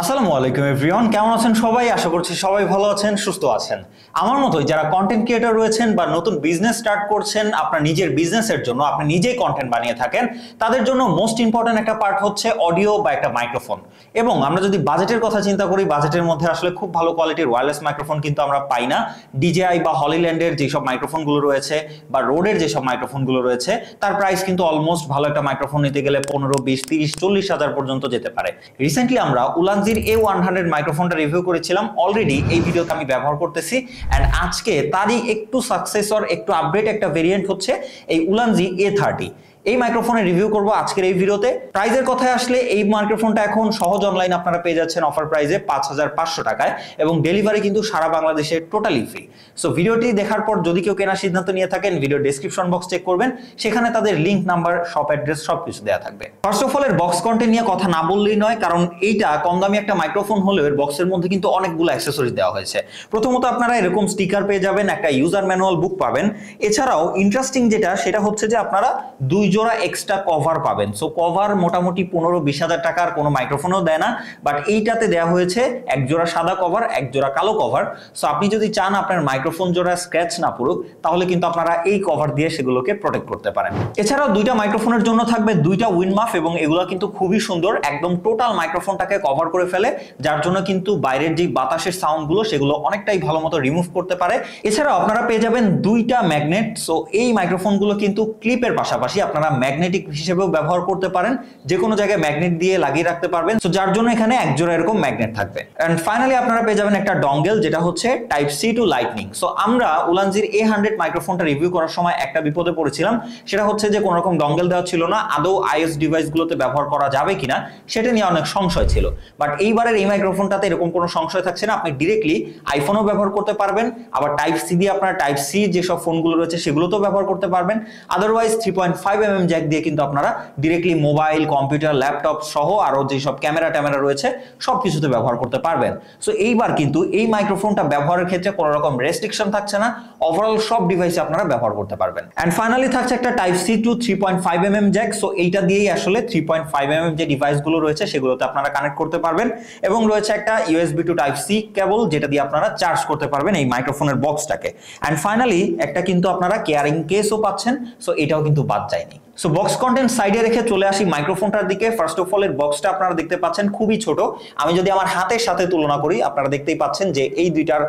আসসালামু আলাইকুম এভরিওয়ান, কেমন আছেন সবাই? আশা করছি সবাই ভালো আছেন, সুস্থ আছেন। আমার মতোই যারা কন্টেন্ট ক্রিয়েটর রয়েছেন বা নতুন বিজনেস স্টার্ট করছেন, আপনার নিজের বিজনেসের জন্য আপনি নিজেই কন্টেন্ট বানিয়ে থাকেন, তাদের জন্য মোস্ট ইম্পর্টেন্ট একটা পার্ট হচ্ছে অডিও বা একটা মাইক্রোফোন। এবং আমরা যদি বাজেটের কথা চিন্তা করি, বাজেটের মধ্যে আসলে খুব ভালো কোয়ালিটির ওয়্যারলেস মাইক্রোফোন কিন্তু আমরা পাই না। ডিজেআই বা হলিল্যান্ডের যেসব মাইক্রোফোনগুলো রয়েছে বা রোডের যেসব মাইক্রোফোনগুলো রয়েছে, তার প্রাইস কিন্তু অলমোস্ট ভালো একটা মাইক্রোফোন নিতে গেলে 15, 20, 30, 40 হাজার পর্যন্ত যেতে পারে। রিসেন্টলি আমরা উলানজির A100 মাইক্রোফোনটা রিভিউ করেছিলাম, অলরেডি এই ভিডিওতে আমি ব্যবহার করতেছি। এন্ড আজকে তারই একটু সাকসেসর, একটু আপডেট একটা ভেরিয়েন্ট হচ্ছে এই উলানজি A30। এই মাইক্রোফোনের রিভিউ করব আজকের এই ভিডিওতে। প্রাইজের কথায় আসলে এই মাইক্রোফোনটা এখন সহজ অনলাইন আপনারা পেয়ে যাচ্ছেন অফার প্রাইসে 5500 টাকায়, এবং ডেলিভারি কিন্তু সারা বাংলাদেশে টোটালি ফ্রি। সো ভিডিওটি দেখার পর যদি কেউ কেনার সিদ্ধান্ত নিয়ে থাকেন, ভিডিও ডেসক্রিপশন বক্স চেক করবেন, সেখানে তাদের লিংক, নাম্বার, শপ অ্যাড্রেস সবকিছু দেওয়া থাকবে। ফার্স্ট অফ অল এর বক্স কন্টেন্ট নিয়ে কথা না বললেই নয়, কারণ এইটা কম দামি একটা মাইক্রোফোন হলেও এর বক্সের মধ্যে কিন্তু অনেকগুলো অ্যাক্সেসরিজ দেওয়া হয়েছে। প্রথমত আপনারা এরকম স্টিকার পেয়ে যাবেন, একটা ইউজার ম্যানুয়াল বুক পাবেন। এছাড়াও ইন্টারেস্টিং যেটা সেটা হচ্ছে যে আপনারা 2 জোড়া এক্সট্রা কভার পাবেন। সো কভার মোটামুটি 15-20 হাজার টাকার কোনো মাইক্রোফোনও দেয় না, বাট এইটাতে দেওয়া হয়েছে এক জোড়া সাদা কভার, এক জোড়া কালো কভার। সো আপনি যদি চান আপনার মাইক্রোফোন জোড়া স্ক্র্যাচ না পড়ুক, তাহলে কিন্তু আপনারা এই কভার দিয়ে সেগুলোকে প্রোটেক্ট করতে পারেন। এছাড়াও দুইটা মাইক্রোফোনের জন্য থাকবে দুইটা উইন্ড মাফ, এবং এগুলো কিন্তু খুবই সুন্দর, একদম টোটাল মাইক্রোফোনটাকে কভার করে ফেলে, যার জন্য কিন্তু বাইরের যে বাতাসের সাউন্ডগুলো সেগুলো অনেকটাই ভালো মতো রিমুভ করতে পারে। এছাড়াও আপনারা পেয়ে যাবেন দুইটা ম্যাগনেট। সো এই মাইক্রোফোনগুলো কিন্তু ক্লিপের পাশাপাশি আপনারা ম্যাগনেটিক হিসেবেও ব্যবহার করতে পারেন, যে কোনো জায়গায় ম্যাগনেট দিয়ে লাগিয়ে রাখতে পারবেন। সো যার জন্য এখানে এক জোড়া এরকম ম্যাগনেট থাকবে। এন্ড ফাইনালি আপনারা পেয়ে যাবেন একটা ডঙ্গেল, যেটা হচ্ছে type C to lightning. So আমরা উলানজির A100 মাইক্রোফোনটা রিভিউ করার সময় একটা বিপদে পড়েছিলাম, সেটা হচ্ছে যে কোনো রকম ডঙ্গেল দেওয়া ছিল না, আদৌ আইওএস ডিভাইসগুলোতে ব্যবহার করা যাবে কিনা সেটা নিয়ে অনেক সংশয় ছিল। বাট এইবারের এই মাইক্রোফোনটাতে এরকম কোনো সংশয় থাকছে না, আপনি ডিরেক্টলি আইফোনও ব্যবহার করতে পারবেন, আবার টাইপ সি দিয়ে আপনারা টাইপ সি যেসব ফোনগুলো রয়েছে সেগুলোতেও ব্যবহার করতে পারবেন। আদারওয়াইজ 3.5mm জ্যাক দিয়ে কিন্তু আপনারা ডিরেক্টলি মোবাইল, কম্পিউটার, ল্যাপটপ সহ আরো যেসব ক্যামেরা রয়েছে সবকিছুতে ব্যবহার করতে পারবেন। সো এইবার কিন্তু এই মাইক্রোফোনটা ব্যবহারের ক্ষেত্রে কোনো রকম রেস্ট্রিকশন থাকছে না, ওভারঅল সব ডিভাইসে আপনারা ব্যবহার করতে পারবেন। এন্ড ফাইনালি থাকছে একটা type C to 3.5mm jack. So এইটা দিয়েই আসলে 3.5mm যে ডিভাইসগুলো রয়েছে সেগুলোতে আপনারা কানেক্ট করতে পারবেন, এবং রয়েছে একটা USB to type C cable, যেটা দিয়ে আপনারা চার্জ করতে পারবেন এই মাইক্রোফোনের বক্সটাকে। এন্ড ফাইনালি একটা কিন্তু আপনারা কেয়ারিং কেসও পাচ্ছেন, সো এটাও কিন্তু বাদ যায়নি। সো বক্স কন্টেন্ট সাইডে রেখে চলে আসি মাইক্রোফোনটার দিকে। ফার্স্ট অফ অল এর বক্সটা আপনারা দেখতে পাচ্ছেন খুবই ছোট। আমি যদি আমার হাতের সাথে তুলনা করি, আপনারা দেখতেই পাচ্ছেন যে এই দুইটার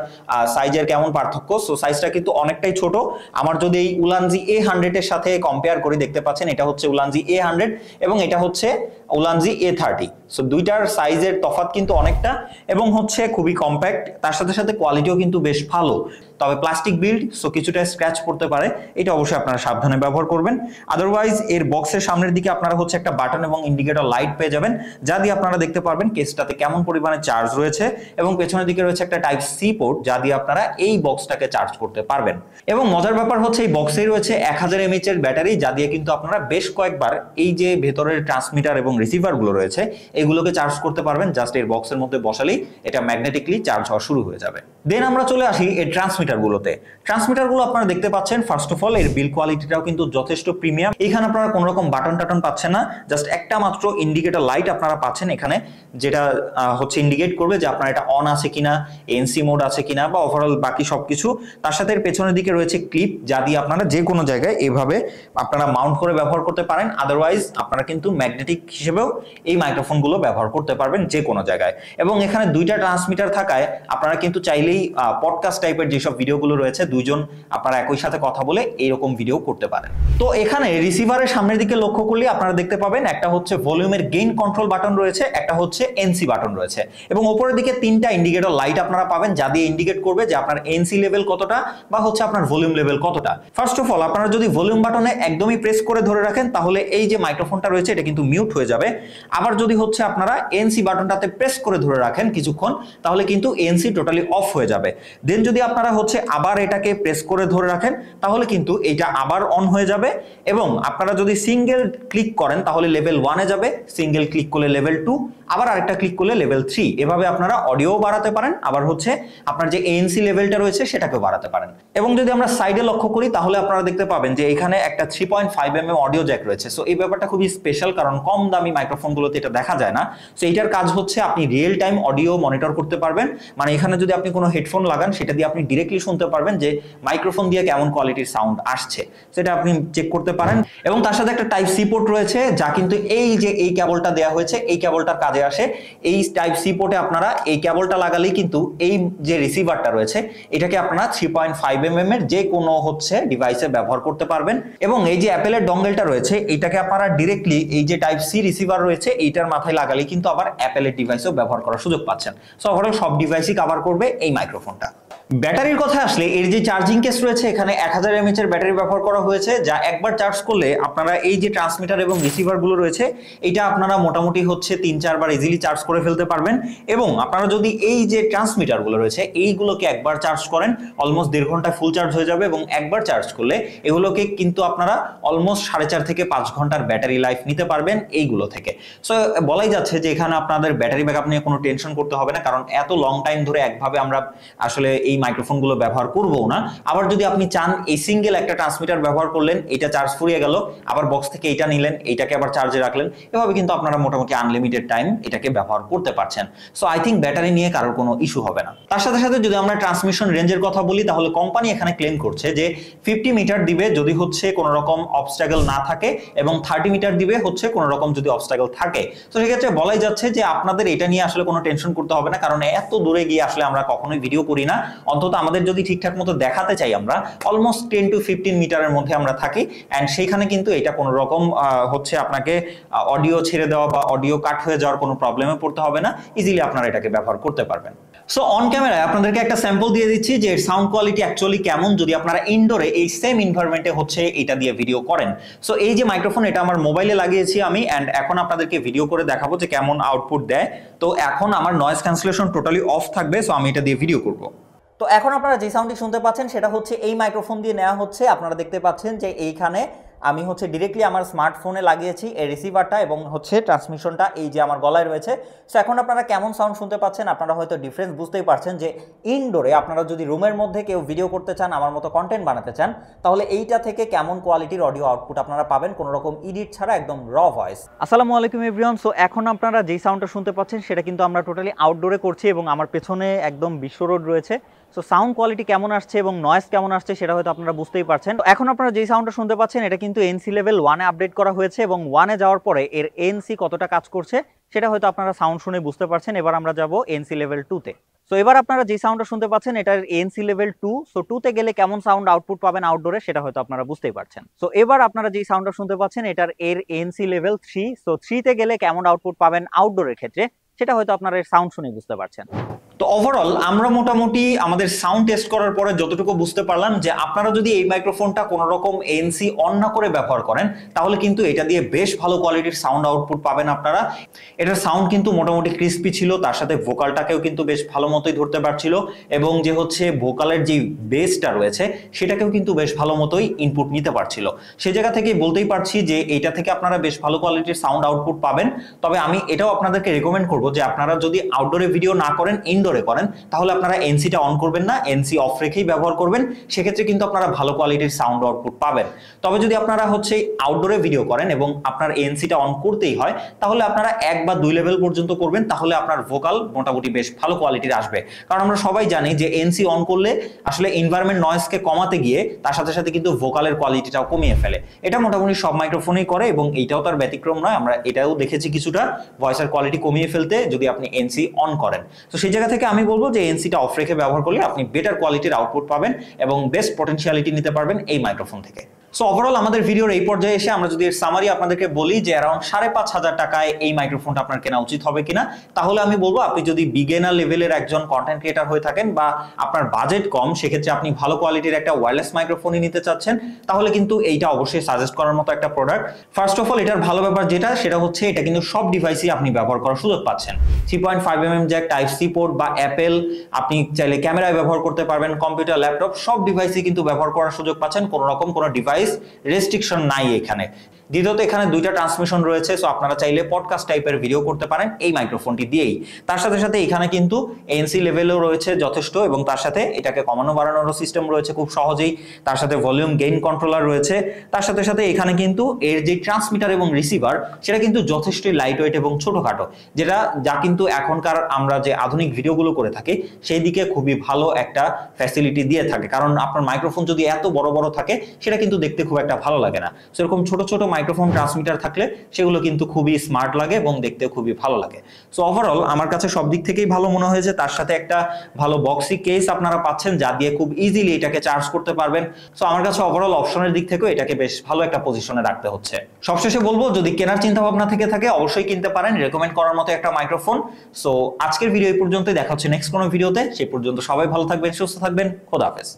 সাইজের কেমন পার্থক্য। সো সাইজটা কিন্তু অনেকটাই ছোট। আমার যদি এই উলানজি A100 এর সাথে কম্পেয়ার করি, দেখতে পাচ্ছেন এটা হচ্ছে উলানজি A100 এবং এটা হচ্ছে উলানজি A30। সো দুইটার সাইজের তফাৎ কিন্তু অনেকটা, এবং হচ্ছে খুবই কম্প্যাক্ট, তার সাথে সাথে কোয়ালিটিও কিন্তু বেশ ভালো। তবে প্লাস্টিক বিল্ড, সো কিছুটা স্ক্র্যাচ পড়তে পারে, এটা অবশ্যই আপনারা সাবধানে ব্যবহার করবেন। আদারওয়াইজ এর বক্সের সামনের দিকে আপনারা হচ্ছে একটা বাটন এবং ইন্ডিকেটর লাইট পেয়ে যাবেন, যা দিয়ে আপনারা দেখতে পারবেন কেসটাতে কেমন পরিমাণে চার্জ রয়েছে, এবং পেছনের দিকে রয়েছে একটা টাইপ সি পোর্ট, যা দিয়ে আপনারা এই বক্সটাকে চার্জ করতে পারবেন। এবং মজার ব্যাপার হচ্ছে এই বক্সেই রয়েছে 1000 mAh এর ব্যাটারি, যা দিয়ে কিন্তু আপনারা বেশ কয়েকবার এই যে ভেতরের ট্রান্সমিটার এবং রিসিভার গুলো রয়েছে এগুলোকে চার্জ করতে পারবেন। জাস্ট এর বক্সের মধ্যে বসালেই এটা ম্যাগনেটিকলি চার্জ হওয়া শুরু হয়ে যাবে। দেন আমরা চলে আসি এর ট্রান্সমিটার গুলোতে। ট্রান্সমিটার গুলো আপনারা দেখতে পাচ্ছেন, ফার্স্ট অফ অল এর বিল কোয়ালিটিটাও কিন্তু যথেষ্ট প্রিমিয়াম। এখানে আপনারা কোনো রকম বাটন টাটন পাচ্ছেন না, জাস্ট একটা মাত্র ইন্ডিকেটর লাইট আপনারা পাচ্ছেন এখানে, যেটা হচ্ছে ইন্ডিকেট করবে যে আপনার এটা অন আছে কিনা, এনসি মোড আছে কিনা, বা ওভারঅল বাকি সবকিছু। তার সাথে এর পেছনের দিকে রয়েছে ক্লিপ, যা দিয়ে আপনারা যে কোনো জায়গায় এভাবে আপনারা মাউন্ট করে ব্যবহার করতে পারেন। আদারওয়াইজ আপনারা কিন্তু ম্যাগনেটিক হিসেবেও এই মাইক্রোফোন গুলো ব্যবহার করতে পারবেন যে কোনো জায়গায়। এবং এখানে দুইটা ট্রান্সমিটার থাকায় আপনারা কিন্তু চাইলেই পডকাস্ট টাইপের যেসব ভিডিওগুলো রয়েছে, দুইজন আপনারা একই সাথে কথা বলে এইরকম ভিডিও করতে পারেন। তো এখানে রিসিভারের সামনের দিকে লক্ষ্য করলে আপনারা দেখতে পাবেন একটা হচ্ছে ভলিউমের গেইন কন্ট্রোল বাটন রয়েছে, একটা হচ্ছে এনসি বাটন রয়েছে, এবং উপরের দিকে 3টা ইন্ডিকেটর লাইট আপনারা পাবেন, যা দিয়ে ইন্ডিকেট করবে যে আপনার এনসি লেভেল কতটা বা হচ্ছে আপনার ভলিউম লেভেল কতটা। ফার্স্ট অফ অল আপনারা যদি ভলিউম বাটনে একদমই প্রেস করে ধরে রাখেন, তাহলে এই যে মাইক্রোফোনটা রয়েছে এটা কিন্তু মিউট হয়ে যাবে। আবার যদি হচ্ছে আপনারা এনসি বাটনটাতে প্রেস করে ধরে রাখেন কিছুক্ষণ, তাহলে কিন্তু এনসি টোটালি অফ হয়ে যাবে। দেন যদি আপনারা হচ্ছে আবার এটাকে প্রেস করে ধরে রাখেন, তাহলে কিন্তু এটা আবার অন হয়ে যাবে। এবং আপনারা আপনারা যদি সিঙ্গেল ক্লিক করেন তাহলে লেভেল 1 এ যাবে, সিঙ্গেল ক্লিক করলে লেভেল 2, আবার আরেকটা ক্লিক করলে লেভেল 3। এভাবে আপনারা অডিও বাড়াতে পারেন, আবার হচ্ছে আপনার যে ANC লেভেলটা রয়েছে সেটাকেও বাড়াতে পারেন। এবং যদি আমরা সাইডে লক্ষ্য করি তাহলে আপনারা দেখতে পাবেন যে এখানে একটা 3.5mm অডিও জ্যাক রয়েছে। সো এই ব্যাপারটা খুবই স্পেশাল, কারণ কম দামি মাইক্রোফোনগুলোতে এটা দেখা যায় না। সো এইটার কাজ হচ্ছে আপনি রিয়েল টাইম অডিও মনিটর করতে পারবেন, মানে এখানে যদি আপনি কোনো হেডফোন লাগান সেটা দিয়ে আপনি ডিরেক্টলি শুনতে পারবেন যে মাইক্রোফোন দিয়ে কেমন কোয়ালিটির সাউন্ড আসছে, সেটা আপনি চেক করতে পারেন। এবং তার সাথে একটা টাইপ সি পোর্ট রয়েছে, যা কিন্তু এই যে এই কেবলটা দেওয়া হয়েছে এই কেবলটার কাজে আসে। এই টাইপ সি পোর্টে আপনারা এই কেবলটা লাগালেই কিন্তু এই যে রিসিভারটা রয়েছে এটাকে আপনারা 3.5mm এর যে কোনো হচ্ছে ডিভাইসে ব্যবহার করতে পারবেন। এবং এই যে অ্যাপেলের ডঙ্গেলটা রয়েছে এটাকে আপনারা ডিরেক্টলি এই যে টাইপ সি রিসিভার রয়েছে এইটার মাথায় লাগালেই কিন্তু আবার অ্যাপেলের ডিভাইসেও ব্যবহার করার সুযোগ পাচ্ছেন। সো ওভারঅল সব ডিভাইসই কভার করবে এই মাইক্রোফোনটা। ব্যাটারির কথা আসলে এর যে চার্জিং কেস রয়েছে এখানে 1000 mAh এর ব্যাটারি ব্যবহার করা হয়েছে, যা একবার চার্জ করলে আপনারা এই যে ট্রান্সমিটার এবং রিসিভার গুলো রয়েছে এটা আপনারা মোটামুটি হচ্ছে 3-4 বার ইজিলি চার্জ করে ফেলতে পারবেন। এবং আপনারা যদি এই যে ট্রান্সমিটার গুলো রয়েছে এইগুলোকে একবার চার্জ করেন অলমোস্ট 1.5 ঘন্টায় ফুল চার্জ হয়ে যাবে, এবং একবার চার্জ করলে এগুলোকে কিন্তু আপনারা অলমোস্ট 4.5 থেকে 5 ঘন্টার ব্যাটারি লাইফ নিতে পারবেন এইগুলো থেকে। সো বলাই যাচ্ছে যে এখানে আপনাদের ব্যাটারি ব্যাকআপ নিয়ে কোনো টেনশন করতে হবে না, কারণ এত লং টাইম ধরে একভাবে আমরা আসলে এই মাইক্রোফোন গুলো ব্যবহার করবো না। আবার যদি আপনি চান এই সিঙ্গেল একটা ট্রান্সমিটার ব্যবহার করলেন, এটা চার্জ ফুরিয়ে গেল, আবার বক্স থেকে এটা নিলেন, এইটাকে আবার চার্জে রাখলেন, এভাবে কিন্তু আপনারা মোটামুটি আনলিমিটেড টাইম এটাকে ব্যবহার করতে পারছেন। সো আই থিঙ্ক ব্যাটারি নিয়ে কারোর কোনো ইস্যু হবে না। তার সাথে সাথে যদি আমরা ট্রান্সমিশন রেঞ্জের কথা বলি তাহলে কোম্পানি এখানে ক্লেম করছে যে 50 মিটার দিবে যদি হচ্ছে কোনো রকম অবস্ট্যাকল না থাকে, এবং 30 মিটার দিবে হচ্ছে কোনো রকম যদি অবস্ট্যাকল থাকে। তো সেক্ষেত্রে বলাই যাচ্ছে যে আপনাদের এটা নিয়ে আসলে কোনো টেনশন করতে হবে না, কারণ এত দূরে গিয়ে আসলে আমরা কখনোই ভিডিও করি না। অন্তত আমাদের যদি ঠিকঠাক মতো দেখাতে চাই আমরা অলমোস্ট 10 to 15 মিটারের মধ্যে আমরা থাকি, এন্ড সেইখানে কিন্তু এটা কোনো রকম হচ্ছে আপনাকে অডিও ছেড়ে দেওয়া বা অডিও কাট হয়ে যাওয়ার কোনো প্রবলেমে পড়তে হবে না, ইজিলি আপনারা এটাকে ব্যবহার করতে পারবেন। সো অন ক্যামেরায় আপনাদেরকে একটা স্যাম্পল দিয়ে দিচ্ছি যে এর সাউন্ড কোয়ালিটি অ্যাকচুয়ালি কেমন যদি আপনারা ইনডোরে এই সেম এনভায়রনমেন্টে হচ্ছে এটা দিয়ে ভিডিও করেন। সো এই যে মাইক্রোফোন এটা আমার মোবাইলে লাগিয়েছি আমি, এন্ড এখন আপনাদেরকে ভিডিও করে দেখাবো যে কেমন আউটপুট দেয়। তো এখন আমার নয়েজ ক্যান্সেলেশন টোটালি অফ থাকবে, সো আমি এটা দিয়ে ভিডিও করব। তো এখন আপনারা যে সাউন্ডটি শুনতে পাচ্ছেন সেটা হচ্ছে এই মাইক্রোফোন দিয়ে নেওয়া হচ্ছে। আপনারা দেখতে পাচ্ছেন যে এইখানে আমি হচ্ছে ডিরেক্টলি আমার স্মার্টফোনে লাগিয়েছি এই রিসিভারটা, এবং হচ্ছে ট্রান্সমিশনটা এই যে আমার গলায় রয়েছে। সো এখন আপনারা কেমন সাউন্ড শুনতে পাচ্ছেন আপনারা হয়তো ডিফারেন্স বুঝতেই পারছেন যে ইনডোরে আপনারা যদি রুমের মধ্যে কেউ ভিডিও করতে চান, আমার মতো কন্টেন্ট বানাতে চান, তাহলে এইটা থেকে কেমন কোয়ালিটির অডিও আউটপুট আপনারা পাবেন কোনো রকম এডিট ছাড়া, একদম র ভয়েস। আসসালামু আলাইকুম এভরিওয়ান। সো এখন আপনারা যেই সাউন্ডটা শুনতে পাচ্ছেন সেটা কিন্তু আমরা টোটালি আউটডোরে করছি, এবং আমার পেছনে একদম বিশ্ব রোড রয়েছে। সো সাউন্ড কোয়ালিটি কেমন আসছে এবং নয়েজ কেমন আসছে সেটা হয়তো আপনারা বুঝতেই পারছেন। এখন আপনারা যেই সাউন্ডটা শুনতে পাচ্ছেন এটা কিন্তু এনসি লেভেল 1 এ আপডেট করা হয়েছে, এবং 1 এ যাওয়ার পরে এর এনসি কতটা কাজ করছে সেটা হয়তো আপনারা সাউন্ড শুনে বুঝতে পারছেন। এবার আমরা যাব এনসি লেভেল 2 তে। সো এবার আপনারা যে সাউন্ডটা শুনতে পাচ্ছেন এটার এনসি লেভেল 2। সো 2 তে গেলে কেমন সাউন্ড আউটপুট পাবেন আউটডোরে সেটা হয়তো আপনারা বুঝতেই পারছেন। সো এবার আপনারা যে সাউন্ডটা শুনতে পাচ্ছেন এটার এর এনসি লেভেল 3। সো 3 তে গেলে কেমন আউটপুট পাবেন আউটডোরের ক্ষেত্রে সেটা হয়তো আপনারা এর সাউন্ড শুনে বুঝতে পারছেন। তো ওভারঅল আমরা মোটামুটি আমাদের সাউন্ড টেস্ট করার পরে যতটুকু বুঝতে পারলাম যে আপনারা যদি এই মাইক্রোফোনটা কোনো রকম এনসি অন না করে ব্যবহার করেন তাহলে কিন্তু এটা দিয়ে বেশ ভালো কোয়ালিটির সাউন্ড আউটপুট পাবেন আপনারা। এটার সাউন্ড কিন্তু মোটামুটি ক্রিস্পি ছিল, তার সাথে ভোকালটাকেও কিন্তু বেশ ভালো মতোই ধরতে পারছিল, এবং যে হচ্ছে ভোকালের যে বেসটা রয়েছে সেটাকেও কিন্তু বেশ ভালো মতোই ইনপুট নিতে পারছিল। সেই জায়গা থেকে বলতেই পারছি যে এইটা থেকে আপনারা বেশ ভালো কোয়ালিটির সাউন্ড আউটপুট পাবেন। তবে আমি এটাও আপনাদেরকে রেকমেন্ড করবো যে আপনারা যদি আউটডোরে ভিডিও না করেন, ইনডোরে করেন, তাহলে আপনারা এনসিটা অন করবেন না, এনসি অফ রেখেই ব্যবহার করবেন। সেক্ষেত্রে কিন্তু আপনারা ভালো কোয়ালিটির সাউন্ড আউটপুট পাবেন। তবে যদি আপনারা হচ্ছে আউটডোরে ভিডিও করেন এবং আপনার এনসিটা অন করতেই হয় তাহলে আপনারা 1 বা 2 লেভেল পর্যন্ত করবেন, তাহলে আপনার ভোকাল মোটামুটি বেশ ভালো কোয়ালিটির আসবে। কারণ আমরা সবাই জানি যে এনসি অন করলে আসলে এনভায়রনমেন্ট নয়েজকে কমাতে গিয়ে তার সাথে সাথে কিন্তু ভোকালের কোয়ালিটিটাও কমিয়ে ফেলে। এটা মোটামুটি সব মাইক্রোফোনেই করে, এবং এইটাও তার ব্যতিক্রম নয়। আমরা এটাও দেখেছি কিছুটা ভয়েসের কোয়ালিটি কমিয়ে ফেলতে যদি আপনি এনসি অন করেন। তো সেই জায়গা থেকে আমি বলবো যে এনসিটা অফ রেখে ব্যবহার করলে আপনি বেটার কোয়ালিটির আউটপুট পাবেন এবং বেস্ট পটেনশিয়ালিটি নিতে পারবেন এই মাইক্রোফোন থেকে। সো ওভারঅল আমাদের ভিডিওর এই পর্যায়ে এসে আমরা যদি এর সামারি আপনাদেরকে বলি যে অ্যারাউন্ড 5,500 টাকায় এই মাইক্রোফোনটা আপনার কেনা উচিত হবে কিনা, তাহলে আমি বলবো আপনি যদি বিগিনার লেভেলের একজন কন্টেন্ট ক্রিয়েটর হয়ে থাকেন বা আপনার বাজেট কম, সেক্ষেত্রে আপনি ভালো কোয়ালিটির একটা ওয়্যারলেস মাইক্রোফোনই নিতে চাচ্ছেন, তাহলে কিন্তু এইটা অবশ্যই সাজেস্ট করার মতো একটা প্রোডাক্ট। ফার্স্ট অফ অল এটার ভালো ব্যাপার যেটা সেটা হচ্ছে এটা কিন্তু সব ডিভাইসই আপনি ব্যবহার করার সুযোগ পাচ্ছেন। 3.5mm jack, type C port বা অ্যাপেল, আপনি চাইলে ক্যামেরায় ব্যবহার করতে পারবেন, কম্পিউটার, ল্যাপটপ সব ডিভাইসই কিন্তু ব্যবহার করার সুযোগ পাচ্ছেন। কোনো রকম কোনো ডিভাইস ডিভাইস, রেস্ট্রিকশন নাই এখানে। দ্বিতীয়ত এখানে দুইটা ট্রান্সমিশন রয়েছে, সো আপনারা চাইলে পডকাস্ট টাইপের ভিডিও করতে পারেন এই মাইক্রোফোনটি দিয়েই। তার সাথে সাথে এখানে কিন্তু এনসি লেভেলও রয়েছে যথেষ্ট, এবং তার সাথে এটাকে কমানো বাড়ানোরও সিস্টেম রয়েছে খুব সহজেই। তার সাথে ভলিউম গেইন কন্ট্রোলার রয়েছে। তার সাথে সাথে এখানে কিন্তু এর যে ট্রান্সমিটার এবং রিসিভার সেটা কিন্তু যথেষ্টই লাইট ওয়েট এবং ছোটখাটো, যা কিন্তু এখনকার আমরা যে আধুনিক ভিডিওগুলো করে থাকি সেই দিকে খুবই ভালো একটা ফ্যাসিলিটি দিয়ে থাকে। কারণ আপনার মাইক্রোফোন যদি এত বড় বড় থাকে সেটা কিন্তু দেখতে খুব একটা ভালো লাগে না। সেরকম ছোট ছোট মাইক্রোফোন ট্রান্সমিটার থাকলে সেগুলো কিন্তু খুবই স্মার্ট লাগে এবং দেখতে খুবই ভালো লাগে। সো ওভারঅল আমার কাছে সব দিক থেকেই ভালো মনে হয়েছে। তার সাথে একটা ভালো বক্সি কেস আপনারা পাচ্ছেন যা দিয়ে খুব ইজিলি এটাকে চার্জ করতে পারবেন। সো আমার কাছে ওভারঅল অপশনের দিক থেকেও এটাকে বেশ ভালো একটা পজিশনে রাখতে হচ্ছে। সবশেষে বলবো, যদি কেনার চিন্তা ভাবনা থেকে থাকে অবশ্যই কিনতে পারেন, রেকমেন্ড করার মতো একটা মাইক্রোফোন। সো আজকের ভিডিও এই পর্যন্তই, দেখা হচ্ছে নেক্সট কোনো ভিডিওতে। সেই পর্যন্ত সবাই ভালো থাকবেন, সুস্থ থাকবেন, খোদা হাফেজ।